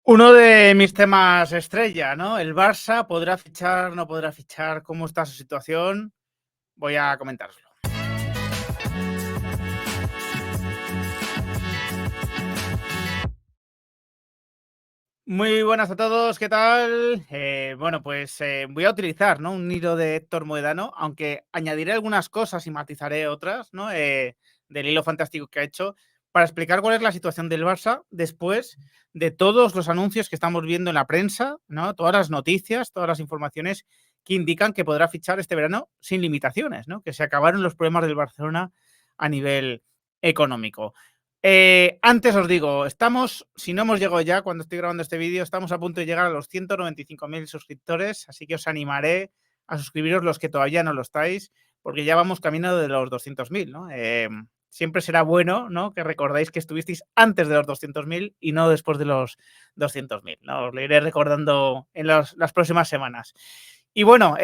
Uno de mis temas estrella, ¿no? El Barça, ¿podrá fichar, no podrá fichar? ¿Cómo está su situación? Voy a comentárselo. Muy buenas a todos, ¿qué tal? Bueno, pues voy a utilizar, ¿no? Un hilo de Héctor Moedano, aunque añadiré algunas cosas y matizaré otras, ¿no? Del hilo fantástico que ha hecho, para explicar cuál es la situación del Barça después de todos los anuncios que estamos viendo en la prensa, ¿no? Todas las noticias, todas las informaciones que indican que podrá fichar este verano sin limitaciones, ¿no? Que se acabaron los problemas del Barcelona a nivel económico. Antes os digo, estamos, si no hemos llegado ya cuando estoy grabando este vídeo, estamos a punto de llegar a los 195.000 suscriptores, así que os animaré a suscribiros los que todavía no lo estáis, porque ya vamos camino de los 200.000, ¿no? Siempre será bueno, ¿no? Que recordáis que estuvisteis antes de los 200.000 y no después de los 200.000, ¿no? Os lo iré recordando en las próximas semanas. Y bueno,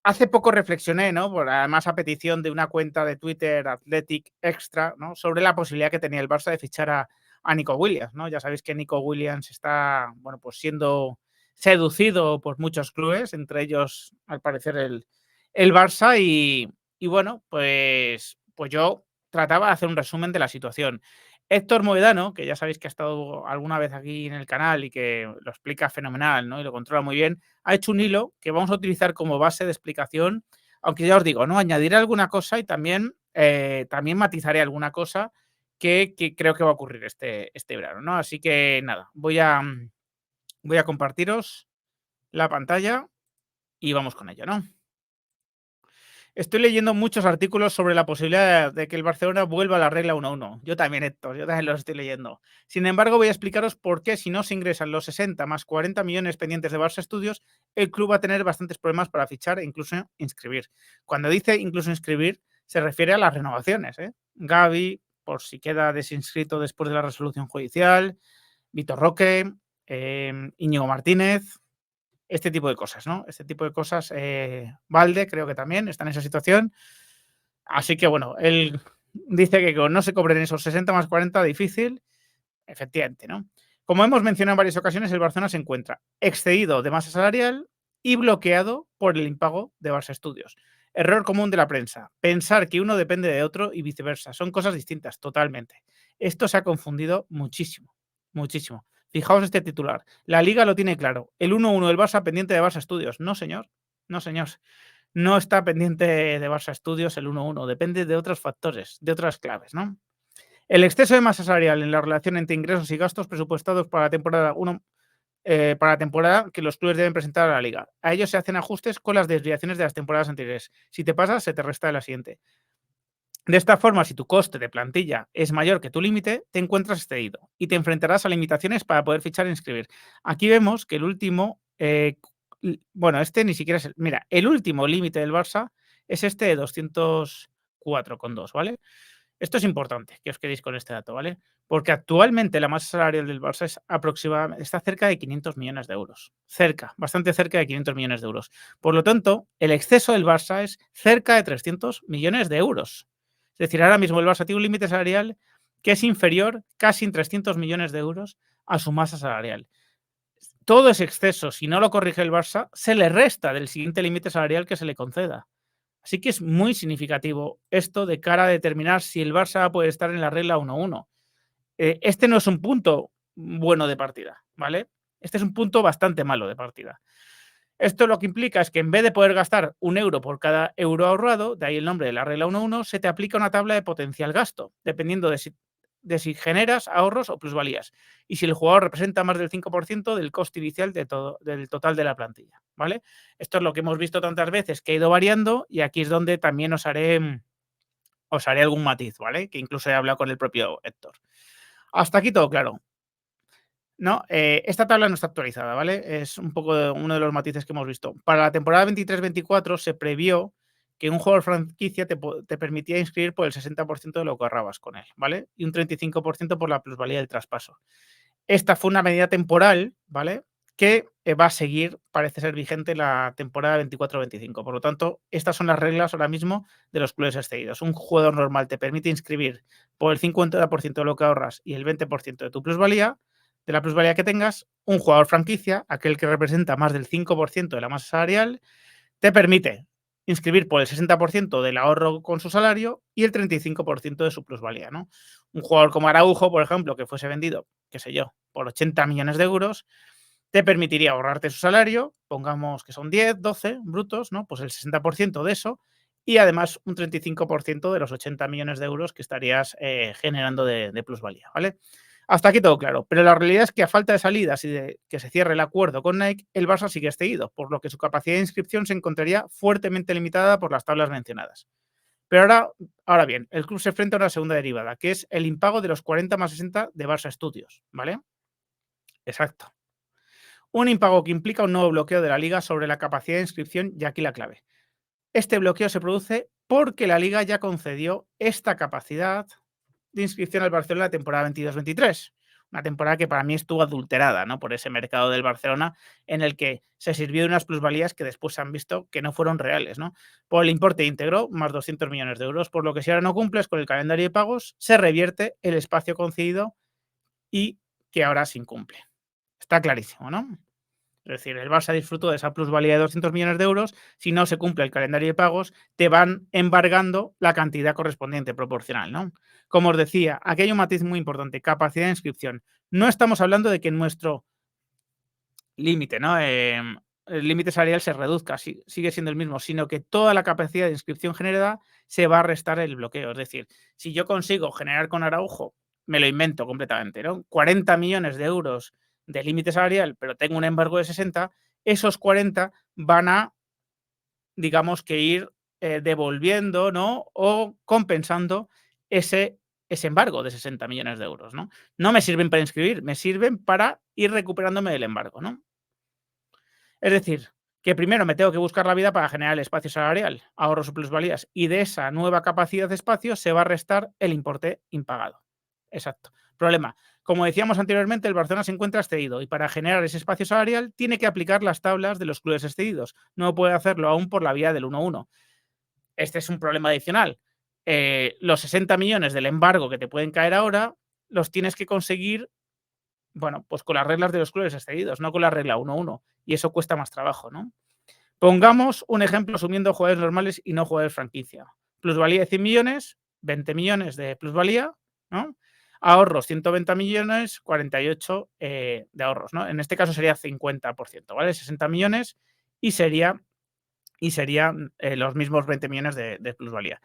hace poco reflexioné, ¿no? Además a petición de una cuenta de Twitter, Athletic Extra, ¿no? Sobre la posibilidad que tenía el Barça de fichar a Nico Williams, ¿no? Ya sabéis que Nico Williams está, bueno, pues siendo seducido por muchos clubes, entre ellos, al parecer, el Barça. Y bueno, pues yo trataba de hacer un resumen de la situación. Héctor Moedano, que ya sabéis que ha estado alguna vez aquí en el canal y que lo explica fenomenal, ¿no? Y lo controla muy bien, ha hecho un hilo que vamos a utilizar como base de explicación, aunque ya os digo, ¿no? Añadiré alguna cosa y también, también matizaré alguna cosa que creo que va a ocurrir este verano, ¿no? Así que nada, voy a compartiros la pantalla y vamos con ello, ¿no? Estoy leyendo muchos artículos sobre la posibilidad de que el Barcelona vuelva a la regla 1-1. Yo también, Héctor, yo también los estoy leyendo. Sin embargo, voy a explicaros por qué, si no se ingresan los 60 más 40 millones pendientes de Barça Studios, el club va a tener bastantes problemas para fichar e incluso inscribir. Cuando dice incluso inscribir, se refiere a las renovaciones, ¿eh? Gavi, por si queda desinscrito después de la resolución judicial, Vitor Roque, Íñigo Martínez, este tipo de cosas, ¿no? Este tipo de cosas. Valde creo que también está en esa situación. Así que bueno, él dice que no se cobren esos 60 más 40, difícil. Efectivamente, ¿no? Como hemos mencionado en varias ocasiones, el Barcelona se encuentra excedido de masa salarial y bloqueado por el impago de Barça Studios. Error común de la prensa, pensar que uno depende de otro y viceversa. Son cosas distintas, totalmente. Esto se ha confundido muchísimo, muchísimo. Fijaos este titular. La Liga lo tiene claro. El 1-1 del Barça pendiente de Barça Studios. No, señor. No, señor. No está pendiente de Barça Studios el 1-1. Depende de otros factores, de otras claves, ¿no? El exceso de masa salarial en la relación entre ingresos y gastos presupuestados para la temporada 1, para la temporada que los clubes deben presentar a la liga. A ellos se hacen ajustes con las desviaciones de las temporadas anteriores. Si te pasas, se te resta de la siguiente. De esta forma, si tu coste de plantilla es mayor que tu límite, te encuentras excedido y te enfrentarás a limitaciones para poder fichar e inscribir. Aquí vemos que el último, bueno, este ni siquiera es, mira, el último límite del Barça es este de 204,2, ¿vale? Esto es importante que os quedéis con este dato, ¿vale? Porque actualmente la masa salarial del Barça es aproximadamente, está cerca de 500 millones de euros. Cerca, bastante cerca de 500 millones de euros. Por lo tanto, el exceso del Barça es cerca de 300 millones de euros. Es decir, ahora mismo el Barça tiene un límite salarial que es inferior casi en 300 millones de euros a su masa salarial. Todo ese exceso, si no lo corrige el Barça, se le resta del siguiente límite salarial que se le conceda. Así que es muy significativo esto de cara a determinar si el Barça puede estar en la regla 1-1. Este no es un punto bueno de partida, ¿vale? Este es un punto bastante malo de partida. Esto lo que implica es que en vez de poder gastar 1 euro por cada euro ahorrado, de ahí el nombre de la regla 1-1, se te aplica una tabla de potencial gasto, dependiendo de si generas ahorros o plusvalías y si el jugador representa más del 5% del coste inicial del total de la plantilla, ¿vale? Esto es lo que hemos visto tantas veces que ha ido variando y aquí es donde también os haré algún matiz, ¿vale? Que incluso he hablado con el propio Héctor. Hasta aquí todo claro. No, esta tabla no está actualizada, ¿vale? Es un poco uno de los matices que hemos visto. Para la temporada 23-24 se previó que un jugador franquicia te permitía inscribir por el 60% de lo que ahorrabas con él, ¿vale? Y un 35% por la plusvalía del traspaso. Esta fue una medida temporal, ¿vale? Que va a seguir, parece ser vigente la temporada 24-25. Por lo tanto, estas son las reglas ahora mismo de los clubes excedidos. Un jugador normal te permite inscribir por el 50% de lo que ahorras y el 20% de tu plusvalía. de la plusvalía que tengas, un jugador franquicia, aquel que representa más del 5% de la masa salarial, te permite inscribir por el 60% del ahorro con su salario y el 35% de su plusvalía, ¿no? Un jugador como Araujo, por ejemplo, que fuese vendido, qué sé yo, por 80 millones de euros, te permitiría ahorrarte su salario, pongamos que son 10, 12 brutos, ¿no? Pues el 60% de eso y además un 35% de los 80 millones de euros que estarías generando de plusvalía, ¿vale? Hasta aquí todo claro, pero la realidad es que a falta de salidas y de que se cierre el acuerdo con Nike, el Barça sigue cedido, por lo que su capacidad de inscripción se encontraría fuertemente limitada por las tablas mencionadas. Pero ahora bien, el club se enfrenta a una segunda derivada, que es el impago de los 40 más 60 de Barça Studios, ¿vale? Exacto. Un impago que implica un nuevo bloqueo de la liga sobre la capacidad de inscripción, y aquí la clave. Este bloqueo se produce porque la liga ya concedió esta capacidad de inscripción al Barcelona la temporada 22-23. Una temporada que para mí estuvo adulterada, ¿no? Por ese mercado del Barcelona en el que se sirvió de unas plusvalías que después se han visto que no fueron reales, ¿no? Por el importe íntegro, más 200 millones de euros, por lo que si ahora no cumples con el calendario de pagos, se revierte el espacio concedido y que ahora se incumple. Está clarísimo, ¿no? Es decir, el Barça disfrutó de esa plusvalía de 200 millones de euros. Si no se cumple el calendario de pagos, te van embargando la cantidad correspondiente proporcional, ¿no? Como os decía, aquí hay un matiz muy importante, capacidad de inscripción. No estamos hablando de que nuestro límite, ¿no? El límite salarial se reduzca, sigue siendo el mismo, sino que toda la capacidad de inscripción generada se va a restar el bloqueo. Es decir, si yo consigo generar con Araujo, me lo invento completamente, ¿no? 40 millones de euros de límite salarial, pero tengo un embargo de 60, esos 40 van a, digamos, que ir devolviendo, ¿no? O compensando ese embargo de 60 millones de euros, ¿no? No me sirven para inscribir, me sirven para ir recuperándome del embargo, ¿no? Es decir, que primero me tengo que buscar la vida para generar el espacio salarial, ahorros o plusvalías, y de esa nueva capacidad de espacio se va a restar el importe impagado. Exacto. Problema. Como decíamos anteriormente, el Barcelona se encuentra excedido y para generar ese espacio salarial tiene que aplicar las tablas de los clubes excedidos. No puede hacerlo aún por la vía del 1-1. Este es un problema adicional. Los 60 millones del embargo que te pueden caer ahora los tienes que conseguir, bueno, pues con las reglas de los clubes excedidos, no con la regla 1-1. Y eso cuesta más trabajo, ¿no? Pongamos un ejemplo asumiendo jugadores normales y no jugadores franquicia. Plusvalía de 100 millones, 20 millones de plusvalía, ¿no? Ahorros 120 millones, 48 de ahorros, ¿no? En este caso sería 50%, ¿vale? 60 millones y serían los mismos 20 millones de plusvalía.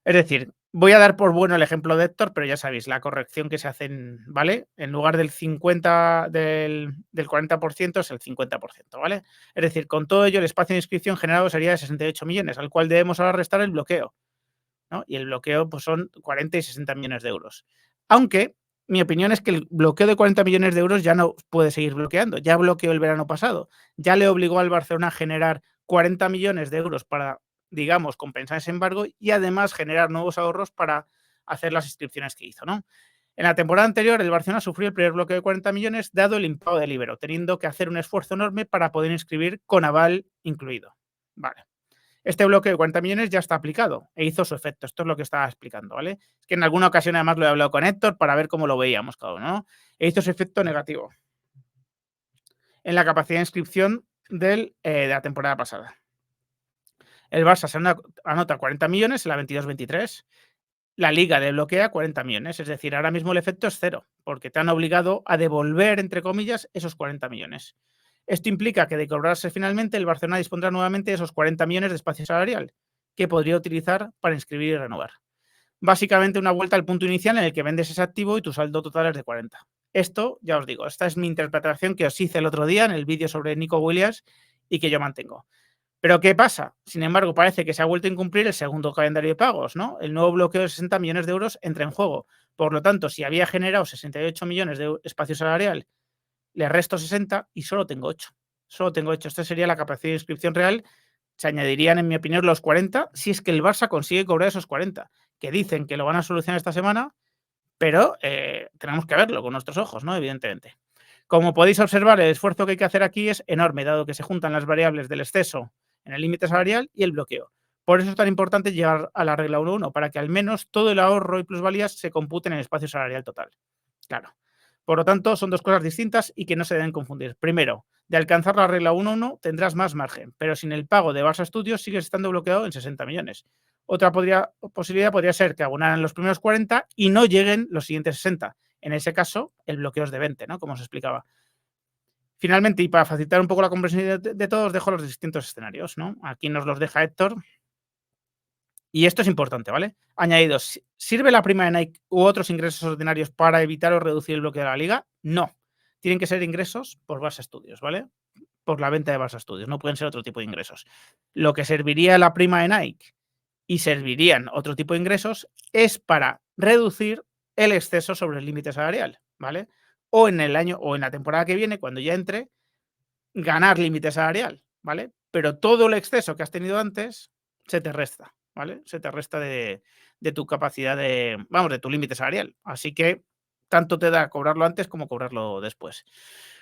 Es decir, voy a dar por bueno el ejemplo de Héctor, pero ya sabéis, la corrección que se hacen, ¿vale? En lugar del 50, del 40% es el 50%, ¿vale? Es decir, con todo ello, el espacio de inscripción generado sería de 68 millones, al cual debemos ahora restar el bloqueo, ¿no? Y el bloqueo pues, son 40 y 60 millones de euros. Aunque mi opinión es que el bloqueo de 40 millones de euros ya no puede seguir bloqueando. Ya bloqueó el verano pasado. Ya le obligó al Barcelona a generar 40 millones de euros para, digamos, compensar ese embargo y además generar nuevos ahorros para hacer las inscripciones que hizo, ¿no? En la temporada anterior, el Barcelona sufrió el primer bloqueo de 40 millones dado el impago de Libero, teniendo que hacer un esfuerzo enorme para poder inscribir con aval incluido. Vale. Este bloqueo de 40 millones ya está aplicado e hizo su efecto. Esto es lo que estaba explicando, ¿vale? Es que en alguna ocasión además lo he hablado con Héctor para ver cómo lo veíamos cada uno, ¿no? E hizo su efecto negativo en la capacidad de inscripción de la temporada pasada. El Barça se anota 40 millones en la 22-23. La Liga desbloquea 40 millones. Es decir, ahora mismo el efecto es cero, porque te han obligado a devolver, entre comillas, esos 40 millones. Esto implica que de cobrarse finalmente, el Barcelona dispondrá nuevamente de esos 40 millones de espacio salarial, que podría utilizar para inscribir y renovar. Básicamente una vuelta al punto inicial en el que vendes ese activo y tu saldo total es de 40. Esto, ya os digo, esta es mi interpretación que os hice el otro día en el vídeo sobre Nico Williams y que yo mantengo. Pero ¿qué pasa? Sin embargo, parece que se ha vuelto a incumplir el segundo calendario de pagos, ¿no? El nuevo bloqueo de 60 millones de euros entra en juego. Por lo tanto, si había generado 68 millones de espacio salarial, le resto 60 y solo tengo 8. Solo tengo 8. Esta sería la capacidad de inscripción real. Se añadirían, en mi opinión, los 40 si es que el Barça consigue cobrar esos 40, que dicen que lo van a solucionar esta semana, pero tenemos que verlo con nuestros ojos, ¿no? Evidentemente. Como podéis observar, el esfuerzo que hay que hacer aquí es enorme, dado que se juntan las variables del exceso en el límite salarial y el bloqueo. Por eso es tan importante llegar a la regla 1.1, para que al menos todo el ahorro y plusvalías se computen en el espacio salarial total. Claro. Por lo tanto, son dos cosas distintas y que no se deben confundir. Primero, de alcanzar la regla 1.1 tendrás más margen, pero sin el pago de Barça Studios sigues estando bloqueado en 60 millones. Otra posibilidad podría ser que abonaran los primeros 40 y no lleguen los siguientes 60. En ese caso, el bloqueo es de 20, ¿no? Como os explicaba. Finalmente, y para facilitar un poco la comprensión de todos, dejo los distintos escenarios, ¿no? Aquí nos los deja Héctor. Y esto es importante, ¿vale? Añadidos, ¿sirve la prima de Nike u otros ingresos ordinarios para evitar o reducir el bloqueo de la liga? No. Tienen que ser ingresos por Barça Studios, ¿vale? Por la venta de Barça Studios, no pueden ser otro tipo de ingresos. Lo que serviría la prima de Nike y servirían otro tipo de ingresos es para reducir el exceso sobre el límite salarial, ¿vale? O en el año o en la temporada que viene, cuando ya entre, ganar límite salarial, ¿vale? Pero todo el exceso que has tenido antes se te resta, ¿vale? Se te resta de tu capacidad de, vamos, de tu límite salarial. Así que tanto te da cobrarlo antes como cobrarlo después.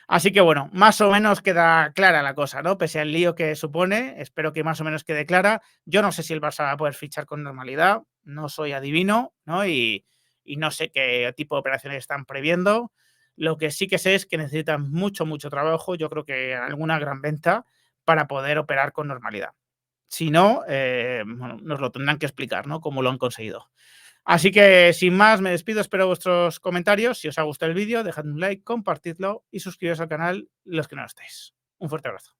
Así que bueno, más o menos queda clara la cosa, ¿no? Pese al lío que supone, espero que más o menos quede clara. Yo no sé si el Barça va a poder fichar con normalidad, no soy adivino, ¿no? Y no sé qué tipo de operaciones están previendo. Lo que sí que sé es que necesitan mucho, mucho trabajo, yo creo que alguna gran venta para poder operar con normalidad. Si no, bueno, nos lo tendrán que explicar, ¿no? Cómo lo han conseguido. Así que, sin más, me despido, espero vuestros comentarios. Si os ha gustado el vídeo, dejad un like, compartidlo y suscribiros al canal los que no lo estéis. Un fuerte abrazo.